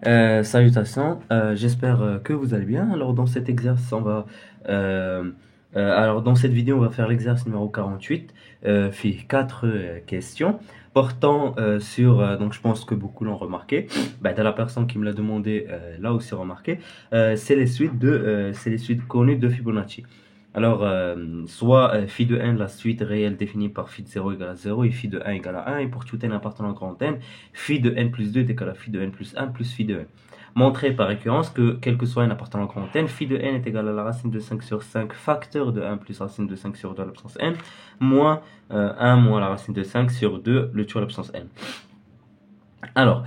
Salutations, j'espère que vous allez bien. Alors dans cet exercice, euh, dans cette vidéo, on va faire l'exercice numéro 48, fait quatre questions portant sur, donc je pense que beaucoup l'ont remarqué, dans la personne qui me l'a demandé l'a aussi remarqué, c'est les suites connues de Fibonacci. Alors, soit phi de n, la suite réelle définie par phi de 0 égale à 0 et phi de 1 égale à 1, et pour tout n appartenant à grand n, phi de n plus 2 est égal à phi de n plus 1 plus phi de n. Montrer par récurrence que, quel que soit n appartenant à grand n, phi de n est égal à la racine de 5 sur 5 facteur de 1 plus racine de 5 sur 2 à la puissance n, moins 1 moins la racine de 5 sur 2, le tout à la puissance n. Alors,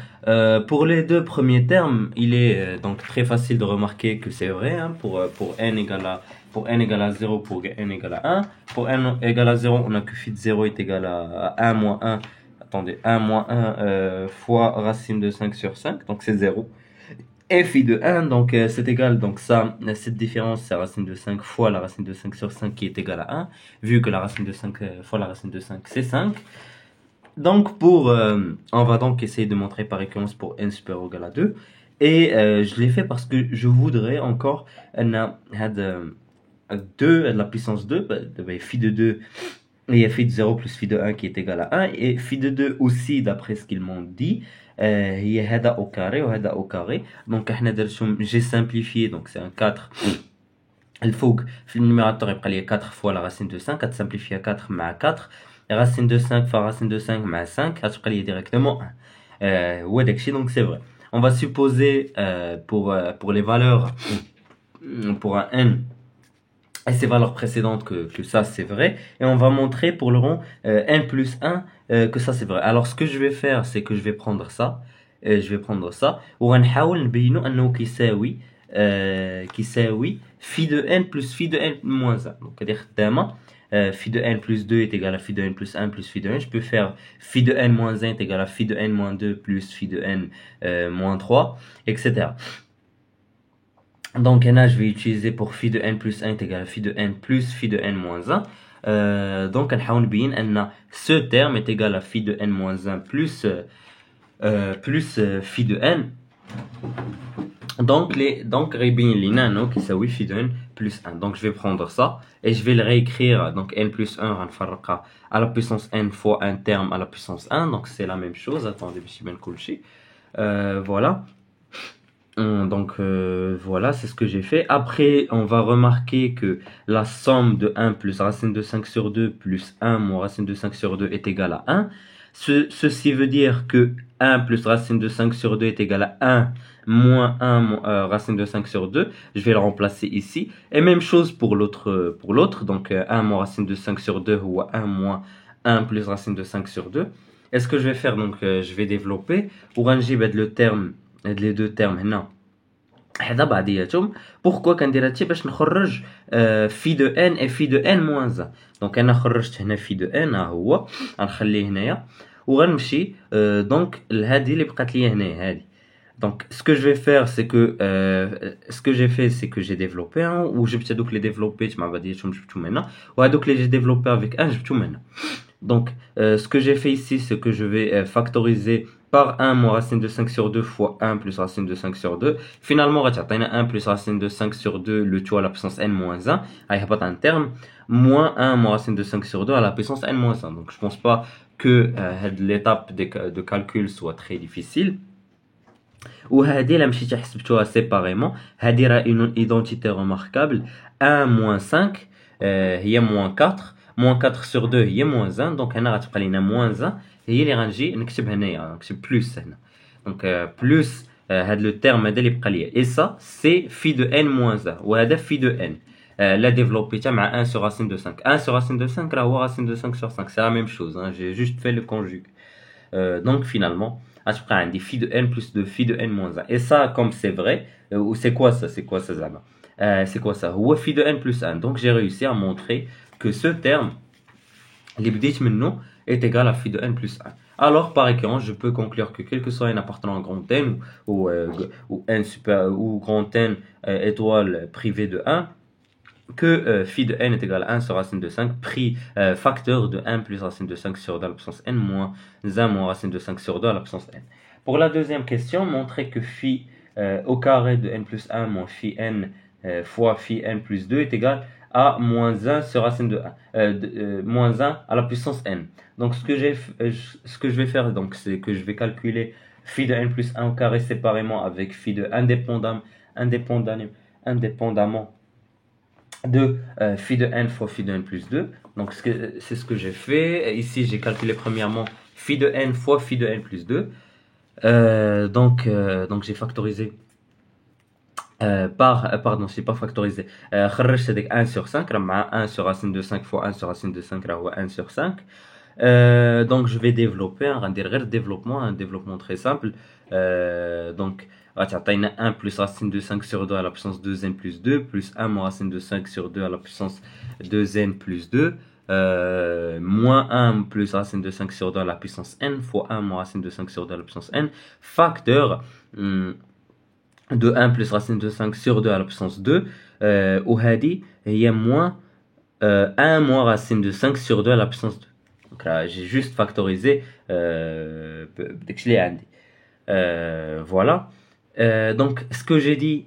pour les deux premiers termes, il est donc très facile de remarquer que c'est vrai, hein, pour n égale à 0, pour n égale à 1. Pour n égale à 0, on a que phi de 0 est égal à 1 moins 1. Attendez, 1 moins 1 fois racine de 5 sur 5, donc c'est 0. Et phi de 1, donc c'est égal, donc ça, cette différence, c'est racine de 5 fois la racine de 5 sur 5 qui est égale à 1, vu que la racine de 5 fois la racine de 5, c'est 5. Donc, on va donc essayer de montrer par récurrence pour n supérieur ou égal à 2. Et je l'ai fait parce que je voudrais encore un 2 à la puissance 2, phi de 2, et il y a phi de 0 plus phi de 1 qui est égal à 1. Et phi de 2 aussi, d'après ce qu'ils m'ont dit, il y a hada au carré ou hada au carré. Donc, j'ai simplifié, donc c'est un 4. Il faut que le numérateur est 4 fois la racine de 5, 4 simplifié à 4, mais à 4. Racine de 5 fois racine de 5, mais à 5, il y a directement 1. Donc c'est vrai. On va supposer pour les valeurs, pour un n, et ces valeurs précédentes que ça c'est vrai. Et on va montrer pour le rond n plus 1 que ça c'est vrai. Alors ce que je vais faire, c'est que je vais prendre ça. وغنحاول نبينو انه كيساوي phi de n plus phi de n moins 1. Donc c'est-à-dire phi de n plus 2 est égal à phi de n plus 1 plus phi de n. Je peux faire phi de n moins 1 est égal à phi de n moins 2 plus phi de n moins 3, etc. Donc là, je vais utiliser pour phi de n plus 1 est égal à phi de n plus phi de n moins 1. Donc, ce terme est égal à phi de n moins 1 plus phi de n. Donc, qui ça oui phi de n plus 1. Donc, je vais prendre ça et je vais le réécrire. Donc, n plus 1 à la puissance n fois un terme à la puissance 1. Donc, c'est la même chose. Attendez, je suis bien couché. Voilà. Donc voilà, c'est ce que j'ai fait. Après, on va remarquer que la somme de 1 plus racine de 5 sur 2 plus 1 moins racine de 5 sur 2 est égal à 1. Ceci veut dire que 1 plus racine de 5 sur 2 est égal à 1 moins 1 racine de 5 sur 2. Je vais le remplacer ici. Et même chose pour l'autre. Donc 1 moins racine de 5 sur 2 ou 1 moins 1 plus racine de 5 sur 2. Et ce que je vais faire, donc je vais développer. Pour le terme, les deux termes هنا حدا بعضياتهم. Pourquoi كندير هادشي باش نخرج phi de n et phi de n moins 1. Donc انا خرجت هنا phi de n ها هو غنخليه هنايا وغنمشي دونك لهادي اللي بقات لي هنايا هادي. Donc ce que je vais faire c'est que ce que j'ai fait c'est que j'ai développé ou جبت هذوك اللي développé مع بعضياتهم جبتهم هنا وهذوك اللي j'ai développé avec 1 جبتهم هنا. Donc, ce que j'ai fait ici, c'est que je vais factoriser par 1 moins racine de 5 sur 2 fois 1 plus racine de 5 sur 2. Finalement, on a 1 plus racine de 5 sur 2, le tout à la puissance n moins 1. Il n'y a pas un terme. Moins 1 moins racine de 5 sur 2 à la puissance n moins 1. Donc, je ne pense pas que l'étape de calcul soit très difficile. وهذه لا مشيت حسبتوها séparément. هذه راه une identité remarquable. 1 moins 5 هي moins 4. Moins 4 sur 2 هي moins 1. Donc هنا غتبقى لينا moins 1 هي اللي غنجي نكتب هنايا نكتب plus هنا. Donc plus هذا لو terme هذا اللي بقى ليا. Et ça c'est phi de n moins 1 وهذا phi de n. La développé مع 1 sur racine de 5. 1 sur racine de 5 راه هو racine de 5 sur 5. C'est la même chose. J'ai juste fait le conjugue. Donc finalement غتبقى عندي phi de n plus de phi de n moins 1. Et ça comme c'est vrai ou c'est quoi ça زعما c'est quoi ça هو phi de n plus 1. Donc j'ai réussi à montrer que ce terme اللي بديت منه est égal à phi de n plus 1. Alors par récurrence je peux conclure que quel que soit n appartenant à grand n ou n super ou grand n étoile privée de 1, que phi de n est égal à 1 sur racine de 5 pris facteur de 1 plus racine de 5 sur 2 à la puissance n moins 1 moins racine de 5 sur 2 à la puissance n. Pour la deuxième question, montrer que phi au carré de n plus 1 moins phi n fois phi n plus 2 est égal à moins 1 sur racine de 1, moins 1 à la puissance n. Donc ce que je vais faire, donc, c'est que je vais calculer phi de n plus 1 au carré séparément avec phi de indépendamment de phi de n fois phi de n plus 2. Donc c'est ce que j'ai fait. Ici j'ai calculé premièrement phi de n fois phi de n plus 2. Donc j'ai factorisé pardon, c'est pas factorisé. خرجت هذيك 1 sur 5 راه مع 1 sur racine de 5 fois 1 sur racine de 5 راه هو 1 sur 5. Donc je vais développer, غندير غير un développement très simple. Donc غتعطينا 1 plus racine de 5 sur 2 à la puissance 2n plus 2 plus 1 moins racine de 5 sur 2 à la puissance 2n plus 2 moins 1 plus racine de 5 sur 2 à la puissance n fois 1 moins racine de 5 sur 2 à la puissance n facteur de 1 plus racine de 5 sur 2 à la puissance 2 وهذه هي moins 1 moins racine de 5 sur 2 à la puissance 2. Donc là j'ai juste factorisé بداكشي اللي عندي. Voilà. Donc ce que j'ai dit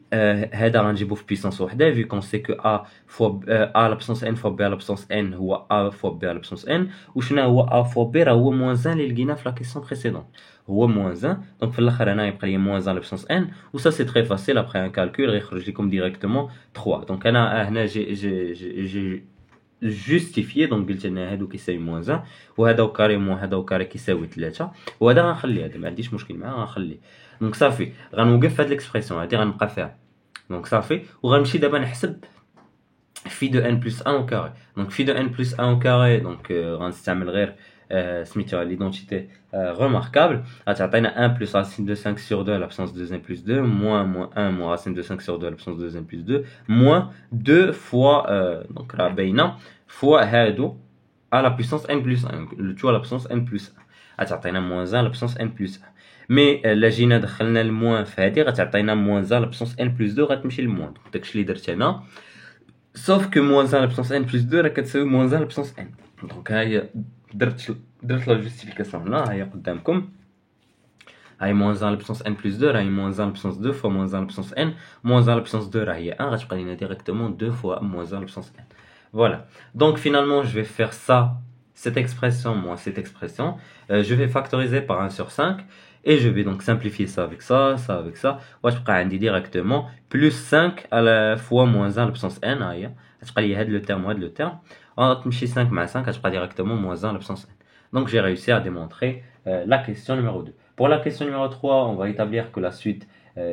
هذا غنجيبو في puissance وحده vu qu'on sait que a fois a à la puissance n fois b à la puissance n هو a fois b à la puissance n وشنو هو a fois b راه هو moins 1 اللي لقيناه في la question précédente هو moins 1. Donc في الاخر هنا يبقى لي moins 1 à la puissance n و ça c'est très facile après un calcul غيخرج لكم directement 3. Donc انا هنا j'ai justifié donc قلت لنا هادو كيساوي moins 1 وهذا كاريمون هذا كاري كيساوي 3 وهذا غنخليه هذا ما عنديش مشكل معاه غنخليه. دونك صافي غنوقف في هاد ليكسبرسيون هادي غنبقى فيها. دونك صافي وغنمشي دابا نحسب phi de n plus 1 au carré. Donc phi de n plus 1 au carré, donc غنستعمل غير سميتها l'identité remarquable. غتعطينا 1 plus racine de 5 sur 2 à la puissance 2n plus 2 moins 1 moins racine de 5 sur 2 à la puissance 2n plus 2 moins 2 fois donc راه باينه fois هادو à la puissance n plus 1 le tout à la puissance n plus 1 غتعطينا moins 1 à la puissance n plus 1. مي لا جينا دخلنا الموان في هادي غتعطينا moins 1 à la puissance n plus 2 غتمشي للموان. داكشي اللي درت هنا sauf que moins 1 à la puissance n plus 2 راه كتساوي moins 1 à la puissance n. دونك ها هي درت لا جوستيفيكاسيون هنا ها هي قدامكم. هاي moins 1 à la puissance n plus 2 راهي moins 1 à la puissance 2 fois moins 1 à la puissance n moins 1 à la puissance 2 راه هي 1 غتبقى لينا directement 2 fois moins 1 à la puissance n. Voilà. Donc finalement je vais faire ça, cette expression moins cette expression. Je vais factoriser par 1 sur 5 et je vais donc simplifier ça avec ça avec ça. وغتبقى عندي directement plus 5 à la fois moins 1 à la puissance n ها هي غتبقى لي هاد لو terme وهاد لو terme غتمشي 5 مع 5 غتبقى directement moins 1 à la puissance n. Donc j'ai réussi à démontrer la question numéro 2. Pour la question numéro 3, on va établir que la suite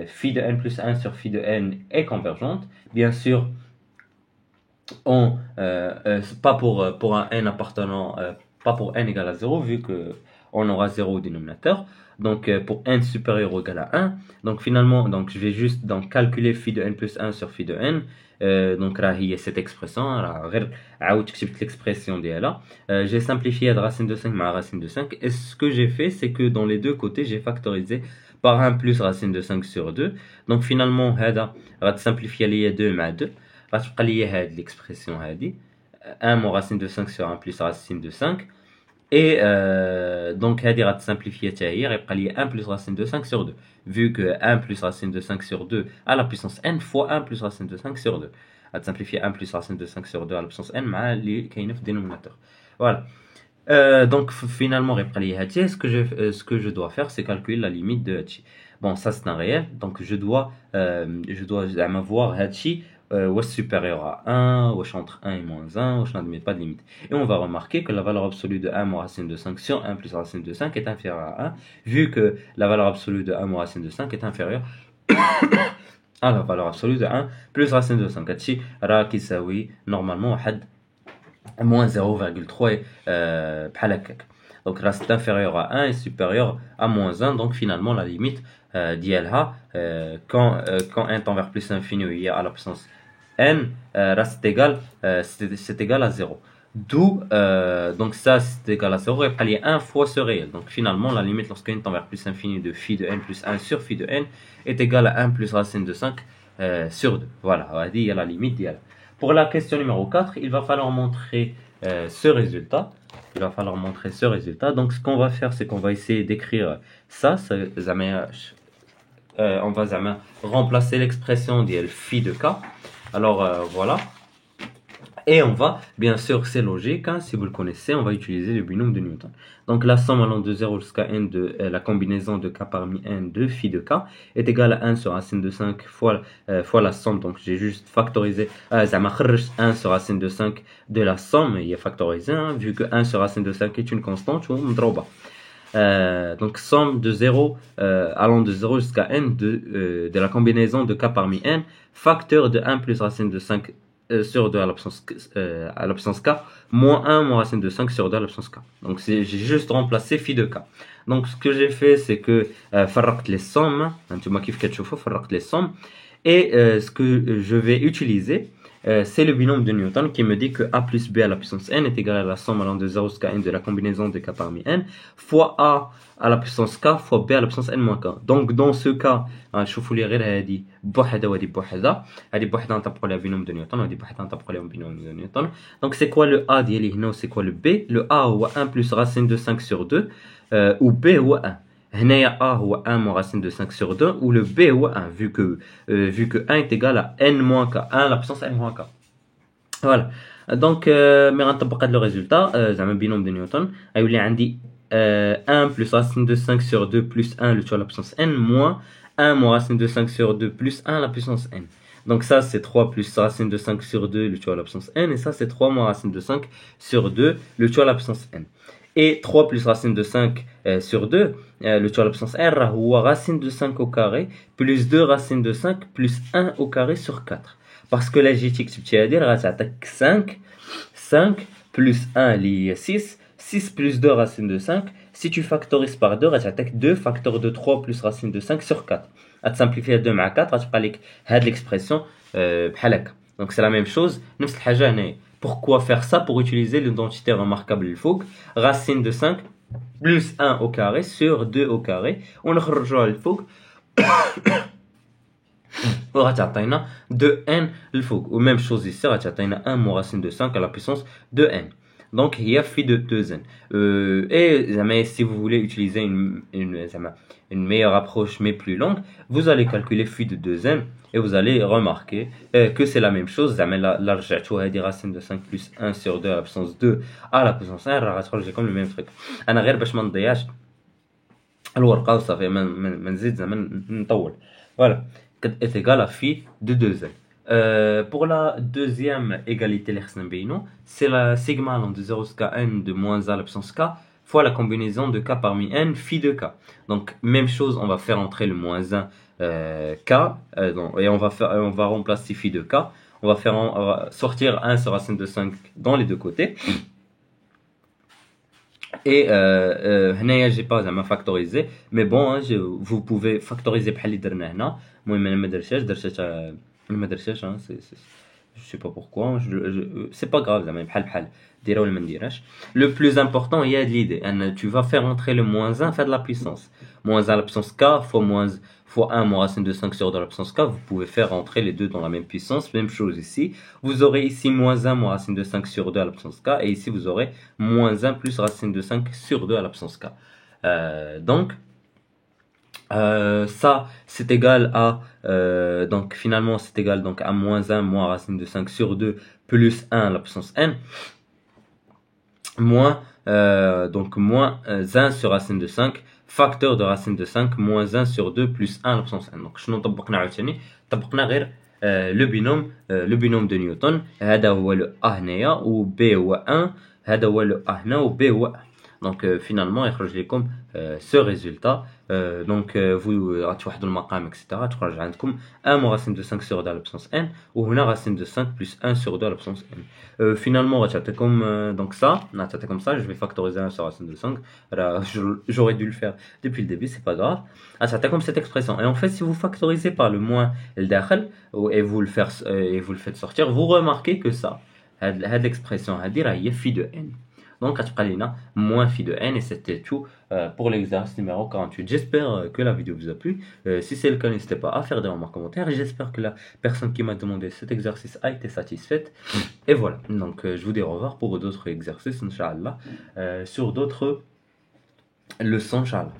phi de n plus 1 sur phi de n est convergente. Bien sûr, pas pour un n appartenant, pas pour n égale à 0 vu qu'on aura 0 au dénominateur. Donc pour n supérieur ou égal à 1. Donc finalement, donc, je vais juste donc, calculer phi de n plus 1 sur phi de n. Donc là, il y a cette expression. L'expression ديالها. J'ai simplifié la racine de 5 ma racine de 5. Et ce que j'ai fait, c'est que dans les deux côtés, j'ai factorisé par 1 plus racine de 5 sur 2. Donc finalement, هذا غتsimplifier ليا 2 مع 2. غتبقى ليا هاد l'expression هادي 1 moins racine de 5 sur 1 plus racine de 5. Et donc هادي غتsimplifier حتى هي غيبقى ليا 1 plus racine de 5 sur 2 vu que 1 plus racine de 5 sur 2 à la puissance n fois 1 plus racine de 5 sur 2 غتsimplifier 1 plus racine de 5 sur 2 à la puissance n مع اللي كاينه في الدينوميناتور. Voilà. Donc finalement غيبقى ليا هادشي. Ce que je dois faire c'est calculer la limite de هادشي. Bon ça c'est un réel donc je dois زعما voir هادشي واش supérieur à 1, واش entre 1 et moins 1, واش n'admet pas de limite. Et on va remarquer que la valeur absolue de 1 moins racine de 5 sur 1 plus racine de 5 est inférieure à 1, vu que la valeur absolue de 1 moins racine de 5 est inférieure à la valeur absolue de 1 plus racine de 5. هادشي راه كيساوي normalement واحد moins 0,3 بحال هكاك. Donc là c'est inférieur à 1 et supérieur à moins 1, donc finalement la limite d'ILH quand n tend vers plus infini il y a à la puissance n c'est égal à 0. D'où donc ça c'est égal à 0 et il y a 1 fois ce réel. Donc finalement la limite lorsque n tend vers plus infini de phi de n plus 1 sur phi de n est égal à 1 plus racine de 5 sur 2. Voilà, il y a la limite d'ILH. Pour la question numéro 4, il va falloir montrer ce résultat. il va falloir montrer ce résultat. Donc ce qu'on va faire, c'est qu'on va essayer d'écrire ça, on va remplacer l'expression d'IL phi de k. Alors voilà. Et on va, bien sûr, c'est logique, hein, si vous le connaissez, on va utiliser le binôme de Newton. Donc la somme allant de 0 jusqu'à n de la combinaison de k parmi n de phi de k est égale à 1 sur racine de 5 fois la somme. Donc j'ai juste factorisé, 1 sur racine de 5 de la somme, il est factorisé, hein, vu que 1 sur racine de 5 est une constante, donc somme de 0 allant de 0 jusqu'à n de la combinaison de k parmi n, facteur de 1 plus racine de 5 sur 2 à l'absence k, moins 1 moins racine de 5 sur 2 à l'absence k. Donc j'ai juste remplacé phi de k. Donc ce que j'ai fait, c'est que فرقت les sommes, انتما كيف كتشوفوا فرقت les sommes, et ce que je vais utiliser, c'est le binôme de Newton qui me dit que a plus b à la puissance n est égal à la somme allant de 0 jusqu'à n de la combinaison de k parmi n fois a à la puissance k fois b à la puissance n moins k. Donc dans ce cas, شوفوا لي غير هذه بوحدها وهذه بوحدها، هذه بوحدها نطبقوا لها بينوم de Newton وهذه بوحدها نطبقوا لها بينوم de Newton. Donc c'est quoi le a ديالي هنا وسي quoi le b؟ Le a هو 1 plus racine de 5 sur 2 ou b هو 1. هنايا a هو 1 moins racine de 5 sur 2 ou le b هو 1 vu que 1 est égal à n moins k, 1 la puissance n moins k. Voilà. Donc مي غنطبق هذا لو ريزولتا زعما بينوم de Newton غيولي عندي 1 plus racine de 5 sur 2 plus 1 le tout à la puissance n moins 1 moins racine de 5 sur 2 plus 1 à la puissance n. Donc ça c'est 3 plus racine de 5 sur 2 le tout à la puissance n, et ça c'est 3 moins racine de 5 sur 2 le tout à la puissance n. Et 3 plus racine de 5 sur 2 le tout à la puissance n هو racine de 5 au carré plus 2 racine de 5 plus 1 au carré sur 4. Parce que la GT كتبتيها هادي راه غتعطيك 5 plus 1 اللي هي 6 plus 2 racine de 5. Si tu factorises par 2 غتعطيك 2 facteur de 3 plus racine de 5 sur 4. غتسامبليفيها 2 مع 4 غتبقى لك هاد l'expression بحال هكا. Donc c'est la même chose, نفس الحاجه هنايا. Pourquoi faire ça? Pour utiliser l'identité remarquable الفوق, racine de 5 plus 1 au carré sur 2 au carré, ونخرجوها الفوق وغتعطينا 2n الفوق. Ou même chose ici, غتعطينا 1 moins racine de 5 à la puissance de n. Donc il y a phi de 2n. Et si vous voulez utiliser une meilleure approche mais plus longue, vous allez calculer phi de 2n et vous allez remarquer que c'est la même chose. La رجعتوها هذه racine de 5 plus 1 sur 2 à la puissance 2 à la puissance 1 راه غتخرج لكم le même truc. انا غير باش ما نضيعش الورقه وصافي ما نزيد نطول. Voilà, est égal à phi de 2n. Pour la deuxième égalité, c'est la sigma allant de 0 jusqu'à n de moins 1 à la puissance k fois la combinaison de k parmi n phi de k. Donc même chose, on va faire entrer le moins 1 k et on va remplacer phi de k. On va sortir 1 sur racine de 5 dans les deux côtés. Et j'ai pas factorisé, mais bon, hein, vous pouvez factoriser بحال اللي درنا هنا. المهم انا ما درتهاش hein, je sais pas pourquoi, c'est pas grave زعما بحال ديرها ولا ما نديرهاش. Le plus important, il y a de l'idée, tu vas faire entrer le moins 1 faire de la puissance. Moins 1 à la puissance k fois 1 moins racine de 5 sur 2 à la puissance k, vous pouvez faire entrer les deux dans la même puissance. Même chose ici, vous aurez ici moins 1 moins racine de 5 sur 2 à la puissance k, et ici vous aurez moins 1 plus racine de 5 sur 2 à la puissance k. Donc ça c'est égal à donc finalement c'est égal donc à moins 1 moins racine de 5 sur 2 plus 1 à la puissance n moins donc moins 1 sur racine de 5 facteur de racine de 5 moins 1 sur 2 plus 1 à la puissance n. Donc شنو طبقنا عاوتاني؟ طبقنا غير le binôme de Newton. هذا هو le a هنايا و b هو 1, هذا هو le a هنا و b هو 1. Donc finalement يخرج لكم ce résultat. Donc vous غتوحدوا المقام etc. تخرج عندكم 1 moins racine de 5 sur 2 à la puissance n وهنا racine de 5 plus 1 sur 2 à la puissance n. Finalement غتعطيكم donc ça, comme ça, je vais factoriser 1 sur racine de 5. J'aurais dû le faire depuis le début, c'est pas grave. غتعطيكم cette expression. Et en fait si vous factorisez par le moins الداخل et vous le faites sortir, vous remarquez que ça هاد l'expression هادي راه هي phi de n. Donc, Atqalina, moins phi de n, et c'était tout pour l'exercice numéro 48. J'espère que la vidéo vous a plu. Si c'est le cas, n'hésitez pas à faire des remarques en commentaire. J'espère que la personne qui m'a demandé cet exercice a été satisfaite. Et voilà, donc je vous dis au revoir pour d'autres exercices, Inch'Allah, sur d'autres leçons, Inch'Allah.